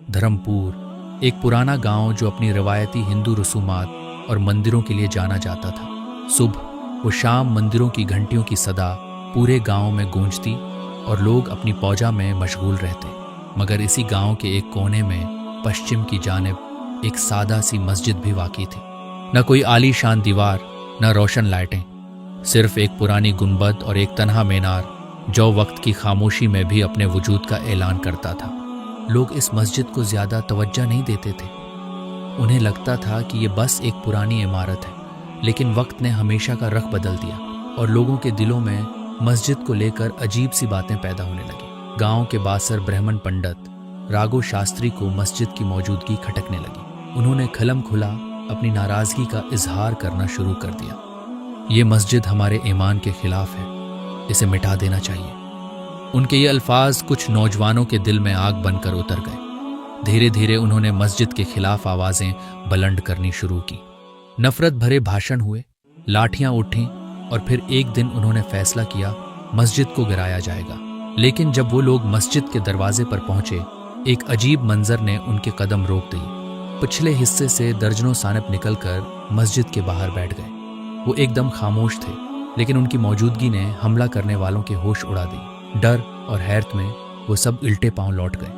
धर्मपुर एक पुराना गांव जो अपनी रवायती हिंदू रसूमात और मंदिरों के लिए जाना जाता था। सुबह व शाम मंदिरों की घंटियों की सदा पूरे गांव में गूंजती और लोग अपनी पूजा में मशगूल रहते। मगर इसी गांव के एक कोने में पश्चिम की जानिब एक सादा सी मस्जिद भी वाक़ई थी। न कोई आलीशान दीवार, न रोशन लाइटें, सिर्फ एक पुरानी गुंबद और एक तन्हा मीनार जो वक्त की खामोशी में भी अपने वजूद का ऐलान करता था। लोग इस मस्जिद को ज़्यादा तवज्जो नहीं देते थे। उन्हें लगता था कि ये बस एक पुरानी इमारत है। लेकिन वक्त ने हमेशा का रख बदल दिया और लोगों के दिलों में मस्जिद को लेकर अजीब सी बातें पैदा होने लगी। गांव के बासर ब्राह्मण पंडित राघो शास्त्री को मस्जिद की मौजूदगी खटकने लगी। उन्होंने खलम खुला अपनी नाराज़गी का इजहार करना शुरू कर दिया। ये मस्जिद हमारे ईमान के खिलाफ है, इसे मिटा देना चाहिए। उनके ये अल्फाज कुछ नौजवानों के दिल में आग बनकर उतर गए। धीरे धीरे उन्होंने मस्जिद के खिलाफ आवाज़ें बुलंद करनी शुरू की। नफरत भरे भाषण हुए, लाठियां उठीं और फिर एक दिन उन्होंने फैसला किया मस्जिद को गिराया जाएगा। लेकिन जब वो लोग मस्जिद के दरवाजे पर पहुंचे, एक अजीब मंजर ने उनके कदम रोक दिए। पिछले हिस्से से दर्जनों सानप निकलकर मस्जिद के बाहर बैठ गए। वो एकदम खामोश थे, लेकिन उनकी मौजूदगी ने हमला करने वालों के होश उड़ा दी। डर और हैरत में वो सब उल्टे पांव लौट गए।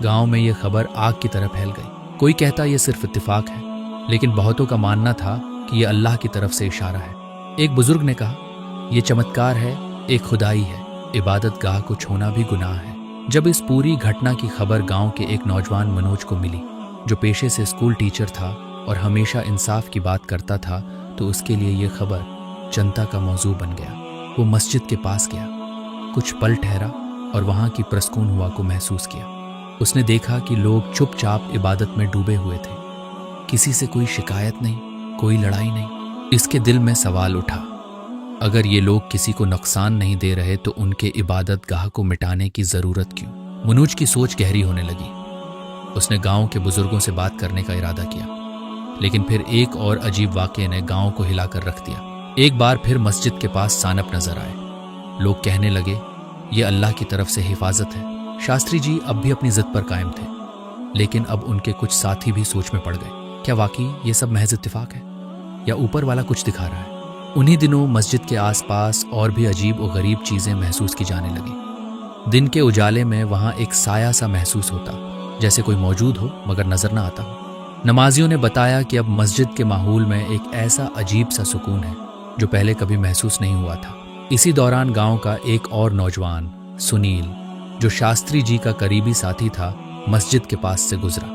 गांव में ये खबर आग की तरह फैल गई। कोई कहता ये सिर्फ इत्तेफाक है, लेकिन बहुतों का मानना था कि ये अल्लाह की तरफ से इशारा है। एक बुजुर्ग ने कहा, ये चमत्कार है, एक खुदाई है, इबादत गाह को छूना भी गुनाह है। जब इस पूरी घटना की खबर गांव के एक नौजवान मनोज को मिली, जो पेशे से स्कूल टीचर था और हमेशा इंसाफ की बात करता था, तो उसके लिए ये खबर चिंता का मौजू बन गया। वो मस्जिद के पास गया, कुछ पल ठहरा और वहां की प्रस्कून हुआ को महसूस किया। उसने देखा कि लोग चुपचाप इबादत में डूबे हुए थे। किसी से कोई शिकायत नहीं, कोई लड़ाई नहीं। इसके दिल में सवाल उठा, अगर ये लोग किसी को नुकसान नहीं दे रहे तो उनके इबादत गाह को मिटाने की जरूरत क्यों? मनोज की सोच गहरी होने लगी। उसने गांव के बुजुर्गों से बात करने का इरादा किया, लेकिन फिर एक और अजीब वाकये ने गांव को हिलाकर रख दिया। एक बार फिर मस्जिद के पास सानप नजर आए। लोग कहने लगे, ये अल्लाह की तरफ से हिफाजत है। शास्त्री जी अब भी अपनी जिद पर कायम थे, लेकिन अब उनके कुछ साथी भी सोच में पड़ गए। क्या वाकई ये सब महज इत्तेफाक है या ऊपर वाला कुछ दिखा रहा है? उन्हीं दिनों मस्जिद के आसपास और भी अजीब और गरीब चीजें महसूस की जाने लगी। दिन के उजाले में वहां एक साया सा महसूस होता, जैसे कोई मौजूद हो मगर नजर ना आता हो। नमाजियों ने बताया कि अब मस्जिद के माहौल में एक ऐसा अजीब सा सुकून है जो पहले कभी महसूस नहीं हुआ था। इसी दौरान गांव का एक और नौजवान सुनील, जो शास्त्री जी का करीबी साथी था, मस्जिद के पास से गुजरा।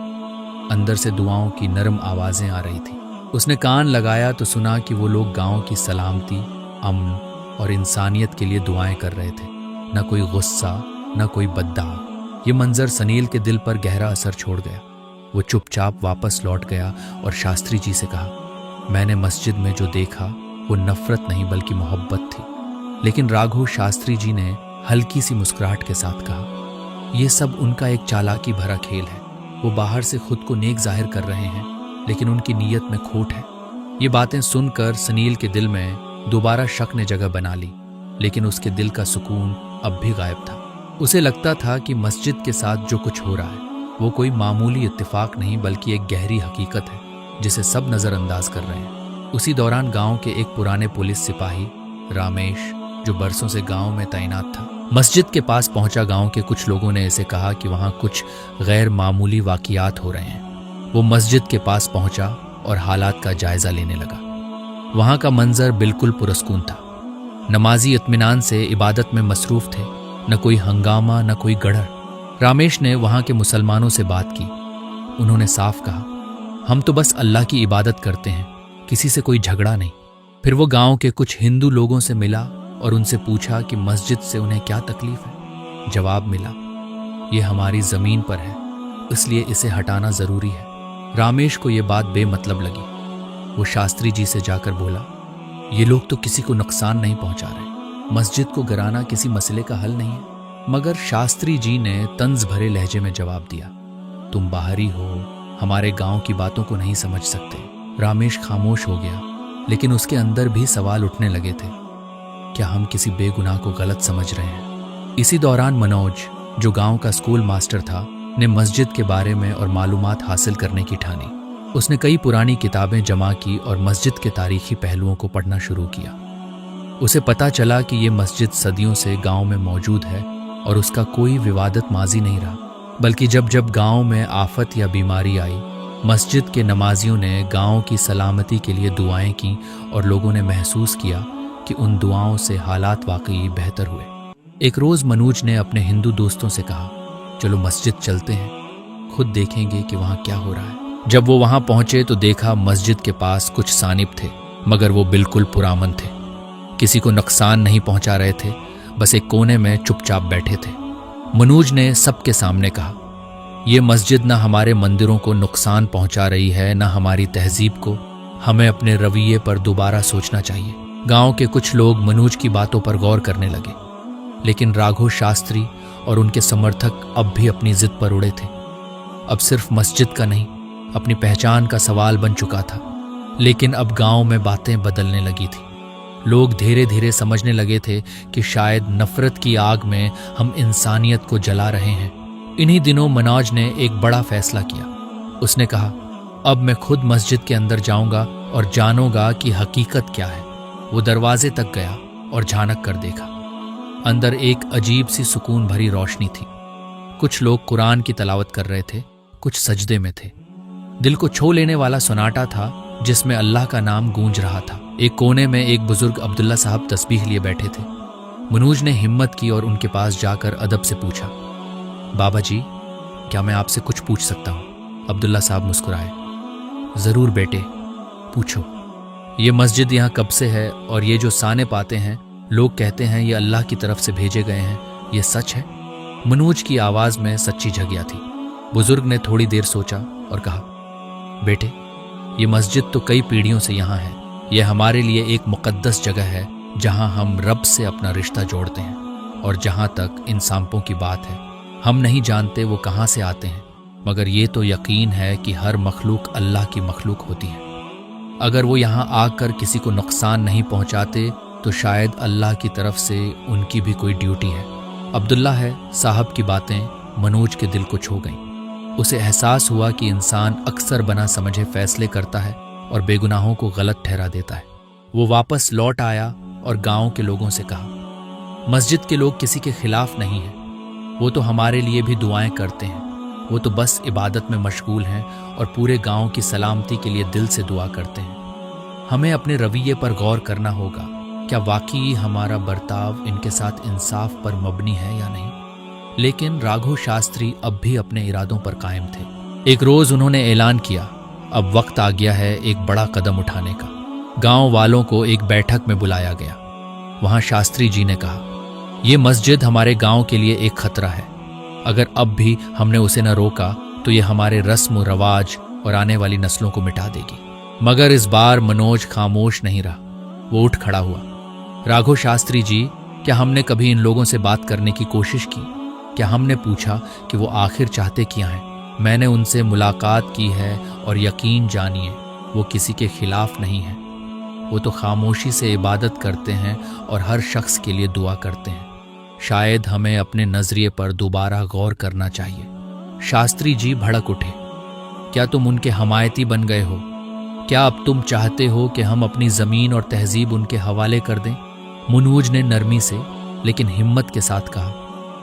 अंदर से दुआओं की नरम आवाजें आ रही थी। उसने कान लगाया तो सुना कि वो लोग गांव की सलामती, अमन और इंसानियत के लिए दुआएं कर रहे थे। न कोई गुस्सा, न कोई बद्दुआ। ये मंजर सुनील के दिल पर गहरा असर छोड़ गया। वो चुपचाप वापस लौट गया और शास्त्री जी से कहा, मैंने मस्जिद में जो देखा वो नफरत नहीं बल्कि मोहब्बत थी। लेकिन राघो शास्त्री जी ने हल्की सी मुस्कुराहट के साथ कहा, यह सब उनका एक चालाकी भरा खेल है। वो बाहर से खुद को नेक जाहिर कर रहे हैं, लेकिन उनकी नीयत में खोट है। ये बातें सुनकर सुनील के दिल में दोबारा शक ने जगह बना ली, लेकिन उसके दिल का सुकून अब भी गायब था। उसे लगता था कि मस्जिद के साथ जो कुछ हो रहा है वो कोई मामूली इत्तेफाक नहीं बल्कि एक गहरी हकीकत है जिसे सब नजरअंदाज कर रहे हैं। उसी दौरान गांव के एक पुराने पुलिस सिपाही रामेश, जो बरसों से गांव में तैनात था, मस्जिद के पास पहुंचा। गांव के कुछ लोगों ने इसे कहा कि वहां कुछ गैर मामूली वाकियात हो रहे हैं। वो मस्जिद के पास पहुंचा और हालात का जायजा लेने लगा। वहां का मंजर बिल्कुल पुरस्कून था। नमाजी इत्मीनान से इबादत में मसरूफ थे, न कोई हंगामा, न कोई गड़र। रामेश ने वहां के मुसलमानों से बात की। उन्होंने साफ कहा, हम तो बस अल्लाह की इबादत करते हैं, किसी से कोई झगड़ा नहीं। फिर वो गांव के कुछ हिंदू लोगों से मिला और उनसे पूछा कि मस्जिद से उन्हें क्या तकलीफ है। जवाब मिला, ये हमारी जमीन पर है, इसलिए इसे हटाना जरूरी है। रामेश को यह बात बेमतलब लगी। वो शास्त्री जी से जाकर बोला, ये लोग तो किसी को नुकसान नहीं पहुंचा रहे, मस्जिद को गिराना किसी मसले का हल नहीं है। मगर शास्त्री जी ने तंज भरे लहजे में जवाब दिया, तुम बाहरी हो, हमारे गांव की बातों को नहीं समझ सकते। रामेश खामोश हो गया, लेकिन उसके अंदर भी सवाल उठने लगे थे, क्या हम किसी बेगुनाह को गलत समझ रहे हैं? इसी दौरान मनोज, जो गांव का स्कूल मास्टर था, ने मस्जिद के बारे में और मालूमात हासिल करने की ठानी। उसने कई पुरानी किताबें जमा की और मस्जिद के तारीखी पहलुओं को पढ़ना शुरू किया। उसे पता चला कि ये मस्जिद सदियों से गांव में मौजूद है और उसका कोई विवादित माजी नहीं रहा, बल्कि जब जब गांव में आफत या बीमारी आई, मस्जिद के नमाजियों ने गांव की सलामती के लिए दुआएं की और लोगों ने महसूस किया कि उन दुआओं से हालात वाकई बेहतर हुए। एक रोज़ मनोज ने अपने हिंदू दोस्तों से कहा, चलो मस्जिद चलते हैं, खुद देखेंगे कि वहाँ क्या हो रहा है। जब वो वहाँ पहुँचे तो देखा मस्जिद के पास कुछ सानिब थे, मगर वो बिल्कुल पुरामन थे, किसी को नुकसान नहीं पहुँचा रहे थे, बस एक कोने में चुपचाप बैठे थे। मनोज ने सबके सामने कहा, ये मस्जिद ना हमारे मंदिरों को नुकसान पहुँचा रही है, ना हमारी तहजीब को। हमें अपने रवैये पर दोबारा सोचना चाहिए। गांव के कुछ लोग मनोज की बातों पर गौर करने लगे, लेकिन राघव शास्त्री और उनके समर्थक अब भी अपनी जिद पर उड़े थे। अब सिर्फ मस्जिद का नहीं, अपनी पहचान का सवाल बन चुका था। लेकिन अब गांव में बातें बदलने लगी थी। लोग धीरे धीरे समझने लगे थे कि शायद नफरत की आग में हम इंसानियत को जला रहे हैं। इन्हीं दिनों मनोज ने एक बड़ा फैसला किया। उसने कहा, अब मैं खुद मस्जिद के अंदर जाऊंगा और जानूंगा कि हकीकत क्या है। वो दरवाजे तक गया और झांक कर देखा। अंदर एक अजीब सी सुकून भरी रोशनी थी। कुछ लोग कुरान की तलावत कर रहे थे, कुछ सजदे में थे। दिल को छू लेने वाला सन्नाटा था जिसमें अल्लाह का नाम गूंज रहा था। एक कोने में एक बुजुर्ग अब्दुल्ला साहब तस्बीह लिए बैठे थे। मनोज ने हिम्मत की और उनके पास जाकर अदब से पूछा, बाबा जी, क्या मैं आपसे कुछ पूछ सकता हूँ? अब्दुल्ला साहब मुस्कुराए। जरूर बेटे, पूछो। ये मस्जिद यहाँ कब से है और ये जो साने पाते हैं, लोग कहते हैं ये अल्लाह की तरफ से भेजे गए हैं, ये सच है? मनोज की आवाज में सच्ची झगिया थी। बुजुर्ग ने थोड़ी देर सोचा और कहा, बेटे, ये मस्जिद तो कई पीढ़ियों से यहाँ है। यह हमारे लिए एक मुकद्दस जगह है जहाँ हम रब से अपना रिश्ता जोड़ते हैं। और जहाँ तक इन सांपों की बात है, हम नहीं जानते वो कहाँ से आते हैं, मगर ये तो यकीन है कि हर मखलूक अल्लाह की मखलूक होती है। अगर वो यहाँ आकर किसी को नुकसान नहीं पहुँचाते तो शायद अल्लाह की तरफ से उनकी भी कोई ड्यूटी है। अब्दुल्ला है साहब की बातें मनोज के दिल को छू गईं। उसे एहसास हुआ कि इंसान अक्सर बना समझे फैसले करता है और बेगुनाहों को गलत ठहरा देता है। वो वापस लौट आया और गांव के लोगों से कहा, मस्जिद के लोग किसी के खिलाफ नहीं हैं, वो तो हमारे लिए भी दुआएं करते हैं। वो तो बस इबादत में मशगूल हैं और पूरे गांव की सलामती के लिए दिल से दुआ करते हैं। हमें अपने रवैये पर गौर करना होगा, क्या वाकई हमारा बर्ताव इनके साथ इंसाफ पर मबनी है या नहीं। लेकिन राघव शास्त्री अब भी अपने इरादों पर कायम थे। एक रोज उन्होंने ऐलान किया, अब वक्त आ गया है एक बड़ा कदम उठाने का। गांव वालों को एक बैठक में बुलाया गया। वहां शास्त्री जी ने कहा, ये मस्जिद हमारे गांव के लिए एक खतरा है। अगर अब भी हमने उसे न रोका तो ये हमारे रस्म रवाज और आने वाली नस्लों को मिटा देगी। मगर इस बार मनोज खामोश नहीं रहा। वो उठ खड़ा हुआ। राघव शास्त्री जी, क्या हमने कभी इन लोगों से बात करने की कोशिश की? क्या हमने पूछा कि वो आखिर चाहते क्या हैं? मैंने उनसे मुलाकात की है और यकीन जानिए वो किसी के खिलाफ नहीं है। वो तो खामोशी से इबादत करते हैं और हर शख्स के लिए दुआ करते हैं। शायद हमें अपने नजरिए पर दोबारा गौर करना चाहिए। शास्त्री जी भड़क उठे, क्या तुम उनके हमायती बन गए हो? क्या अब तुम चाहते हो कि हम अपनी जमीन और तहजीब उनके हवाले कर दें? मनोज ने नरमी से लेकिन हिम्मत के साथ कहा,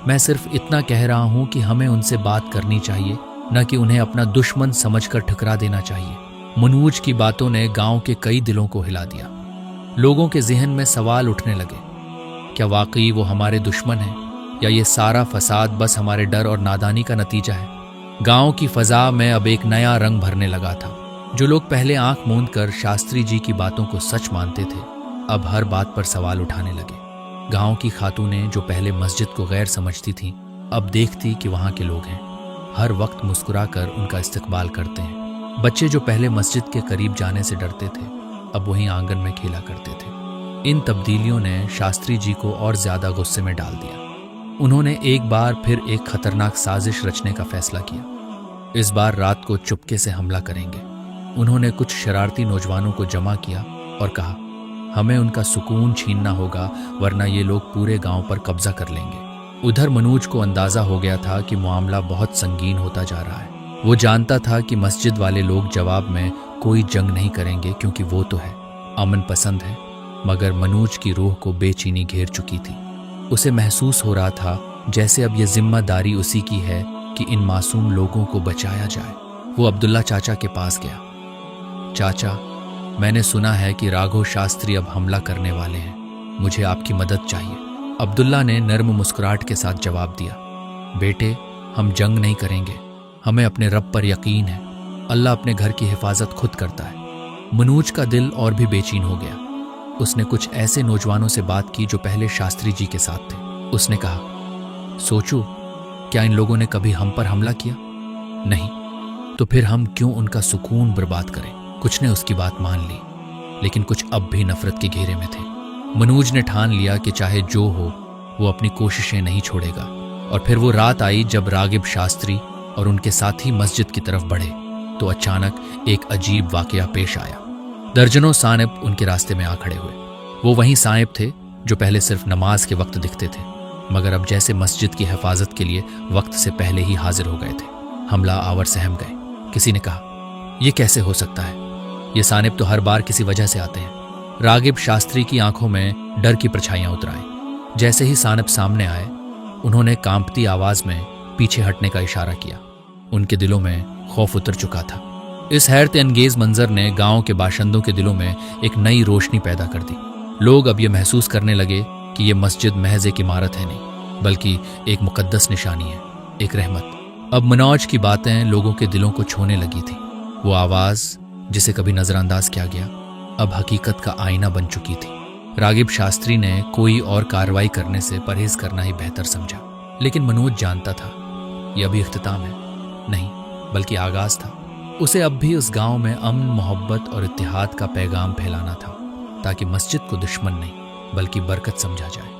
मैं सिर्फ इतना कह रहा हूं कि हमें उनसे बात करनी चाहिए, न कि उन्हें अपना दुश्मन समझकर ठुकरा देना चाहिए। मनोज की बातों ने गांव के कई दिलों को हिला दिया। लोगों के जहन में सवाल उठने लगे, क्या वाकई वो हमारे दुश्मन हैं या ये सारा फसाद बस हमारे डर और नादानी का नतीजा है? गांव की फजा में अब एक नया रंग भरने लगा था। जो लोग पहले आंख मूंद कर शास्त्री जी की बातों को सच मानते थे, अब हर बात पर सवाल उठाने लगे। गांव की खातूनें जो पहले मस्जिद को गैर समझती थीं, अब देखती कि वहां के लोग हैं, हर वक्त मुस्कुराकर उनका इस्तकबाल करते हैं। बच्चे जो पहले मस्जिद के करीब जाने से डरते थे, अब वहीं आंगन में खेला करते थे। इन तब्दीलियों ने शास्त्री जी को और ज्यादा गुस्से में डाल दिया। उन्होंने एक बार फिर एक खतरनाक साजिश रचने का फैसला किया। इस बार रात को चुपके से हमला करेंगे। उन्होंने कुछ शरारती नौजवानों को जमा किया और कहा, हमें उनका सुकून छीनना होगा, वरना ये लोग पूरे गांव पर कब्जा कर लेंगे। उधर मनोज को अंदाजा हो गया था कि मामला बहुत संगीन होता जा रहा है। वो जानता था कि मस्जिद वाले लोग जवाब में कोई जंग नहीं करेंगे क्योंकि वो तो है अमन पसंद है, मगर मनोज की रूह को बेचैनी घेर चुकी थी। उसे महसूस हो रहा था जैसे अब ये जिम्मेदारी उसी की है कि इन मासूम लोगों को बचाया जाए। वो अब्दुल्ला चाचा के पास गया। चाचा, मैंने सुना है कि राघव शास्त्री अब हमला करने वाले हैं, मुझे आपकी मदद चाहिए। अब्दुल्ला ने नर्म मुस्कुराहट के साथ जवाब दिया, बेटे, हम जंग नहीं करेंगे, हमें अपने रब पर यकीन है, अल्लाह अपने घर की हिफाजत खुद करता है। मनोज का दिल और भी बेचैन हो गया। उसने कुछ ऐसे नौजवानों से बात की जो पहले शास्त्री जी के साथ थे। उसने कहा, सोचो, क्या इन लोगों ने कभी हम पर हमला किया? नहीं, तो फिर हम क्यों उनका सुकून बर्बाद करें? कुछ ने उसकी बात मान ली, लेकिन कुछ अब भी नफरत के घेरे में थे। मनोज ने ठान लिया कि चाहे जो हो वो अपनी कोशिशें नहीं छोड़ेगा। और फिर वो रात आई जब रागिब शास्त्री और उनके साथी मस्जिद की तरफ बढ़े तो अचानक एक अजीब वाकया पेश आया। दर्जनों सानिब उनके रास्ते में आ खड़े हुए। वो वही सानिब थे जो पहले सिर्फ नमाज के वक्त दिखते थे, मगर अब जैसे मस्जिद की हिफाजत के लिए वक्त से पहले ही हाजिर हो गए थे। हमला आवर सहम गए। किसी ने कहा, यह कैसे हो सकता है? ये सानिब तो हर बार किसी वजह से आते हैं। रागिब शास्त्री की आंखों में डर की परछाइयां उतर आईं। जैसे ही सानिब सामने आए, उन्होंने कांपती आवाज में पीछे हटने का इशारा किया। उनके दिलों में खौफ उतर चुका था। इस हैरत अंगेज मंजर ने गांव के बाशिंदों के दिलों में एक नई रोशनी पैदा कर दी। लोग अब ये महसूस करने लगे कि ये मस्जिद महज एक इमारत है नहीं, बल्कि एक मुकद्दस निशानी है, एक रहमत। अब मनोज की बातें लोगों के दिलों को छूने लगी थी। वो आवाज जिसे कभी नजरअंदाज किया गया, अब हकीकत का आईना बन चुकी थी। रागिब शास्त्री ने कोई और कार्रवाई करने से परहेज करना ही बेहतर समझा, लेकिन मनोज जानता था यह अभी इख्तिताम है नहीं, बल्कि आगाज था। उसे अब भी उस गांव में अमन, मोहब्बत और इत्तेहाद का पैगाम फैलाना था, ताकि मस्जिद को दुश्मन नहीं बल्कि बरकत समझा जाए।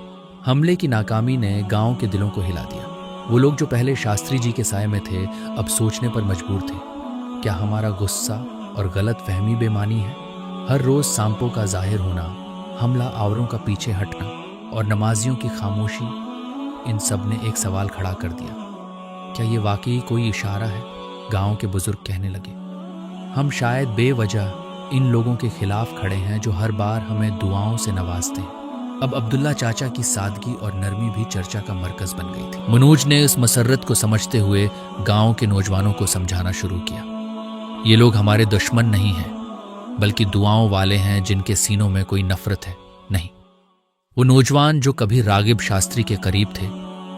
हमले की नाकामी ने गांव के दिलों को हिला दिया। वो लोग जो पहले शास्त्री जी के साए में थे, अब सोचने पर मजबूर थे, क्या हमारा गुस्सा और गलत फहमी बेमानी है? हर रोज सांपों का जाहिर होना, हमला आवरों का पीछे हटना और नमाजियों की खामोशी, इन सब ने एक सवाल खड़ा कर दिया, क्या ये वाकई कोई इशारा है? गांव के बुजुर्ग कहने लगे, हम शायद बेवजह इन लोगों के खिलाफ खड़े हैं जो हर बार हमें दुआओं से नवाजते हैं। अब अब्दुल्ला चाचा की सादगी और नरमी भी चर्चा का मरकज बन गई थी। मनोज ने इस मसरत को समझते हुए गांव के नौजवानों को समझाना शुरू किया, ये लोग हमारे दुश्मन नहीं हैं, बल्कि दुआओं वाले हैं जिनके सीनों में कोई नफरत है नहीं। वो नौजवान जो कभी रागिब शास्त्री के करीब थे,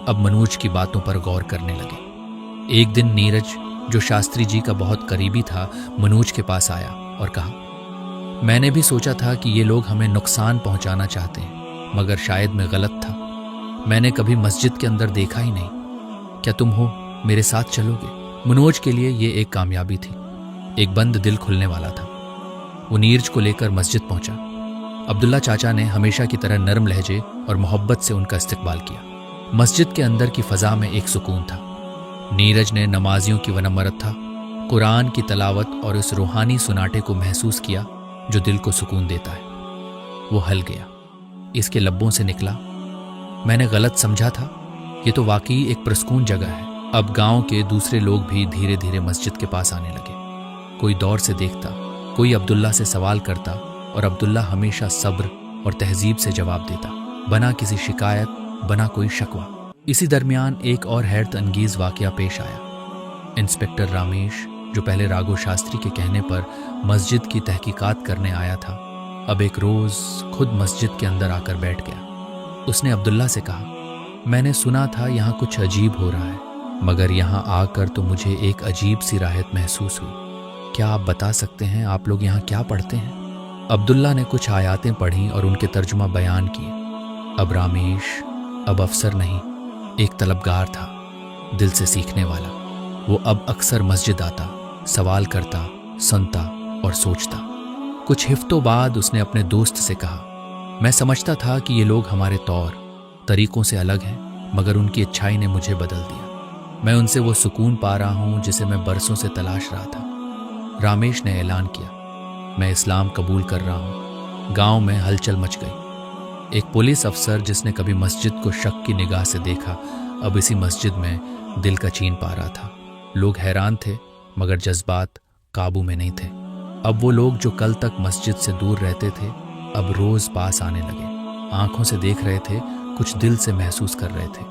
अब मनोज की बातों पर गौर करने लगे। एक दिन नीरज, जो शास्त्री जी का बहुत करीबी था, मनोज के पास आया और कहा, मैंने भी सोचा था कि ये लोग हमें नुकसान पहुंचाना चाहते हैं, मगर शायद मैं गलत था। मैंने कभी मस्जिद के अंदर देखा ही नहीं। क्या तुम हो? मेरे साथ चलोगे? मनोज के लिए ये एक कामयाबी थी। एक बंद दिल खुलने वाला था। वो नीरज को लेकर मस्जिद पहुंचा। अब्दुल्ला चाचा ने हमेशा की तरह नरम लहजे और मोहब्बत से उनका इस्तकबाल किया। मस्जिद के अंदर की फजा में एक सुकून था। नीरज ने नमाजियों की वनमरथा, कुरान की तलावत और इस रूहानी सुनाटे को महसूस किया जो दिल को सुकून देता है। वो हल गया। इसके लब्बों से निकला, मैंने गलत समझा था, ये तो वाकई एक प्रसकून जगह है। अब गांव के दूसरे लोग भी धीरे धीरे मस्जिद के पास आने लगे। कोई दौर से देखता, कोई अब्दुल्ला से सवाल करता, और अब्दुल्ला हमेशा सब्र और तहजीब से जवाब देता, बना किसी शिकायत, बना कोई शकवा। इसी दरमियान एक और हैरत अंगेज वाकया पेश आया। इंस्पेक्टर रामेश, जो पहले राघव शास्त्री के कहने पर मस्जिद की तहकीकात करने आया था, अब एक रोज खुद मस्जिद के अंदर आकर बैठ गया। उसने अब्दुल्ला से कहा, मैंने सुना था यहाँ कुछ अजीब हो रहा है, मगर यहाँ आकर तो मुझे एक अजीब सी राहत महसूस हुई। क्या आप बता सकते हैं आप लोग यहाँ क्या पढ़ते हैं? अब्दुल्ला ने कुछ आयातें पढ़ी और उनके तर्जुमा बयान किए। अब रामेश अब अफसर नहीं, एक तलबगार था, दिल से सीखने वाला। वो अब अक्सर मस्जिद आता, सवाल करता, सुनता और सोचता। कुछ हिफ्तों बाद उसने अपने दोस्त से कहा, मैं समझता था कि ये लोग हमारे तौर तरीकों से अलग हैं, मगर उनकी अच्छाई ने मुझे बदल दिया। मैं उनसे वो सुकून पा रहा हूँ जिसे मैं बरसों से तलाश रहा था। रामेश ने ऐलान किया, मैं इस्लाम कबूल कर रहा हूँ। गांव में हलचल मच गई। ایک پولیس افسر جس نے کبھی مسجد کو شک کی نگاہ سے دیکھا اب اسی مسجد میں دل کا چین پا رہا تھا۔ لوگ حیران تھے مگر جذبات قابو میں نہیں تھے۔ اب وہ لوگ جو کل تک مسجد سے دور رہتے تھے اب روز پاس آنے لگے، آنکھوں سے دیکھ رہے تھے، کچھ دل سے محسوس کر رہے تھے۔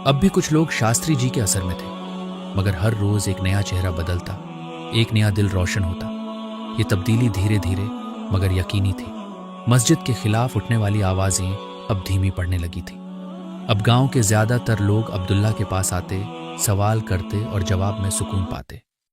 اب بھی کچھ لوگ شاستری جی کے اثر میں تھے، مگر ہر روز ایک نیا چہرہ بدلتا، ایک نیا دل روشن ہوتا۔ یہ تبدیلی دھیرے دھیرے مگر یقینی تھی۔ مسجد کے خلاف اٹھنے والی آوازیں اب دھیمی پڑنے لگی تھی۔ اب گاؤں کے زیادہ تر لوگ عبداللہ کے پاس آتے، سوال کرتے اور جواب میں سکون پاتے۔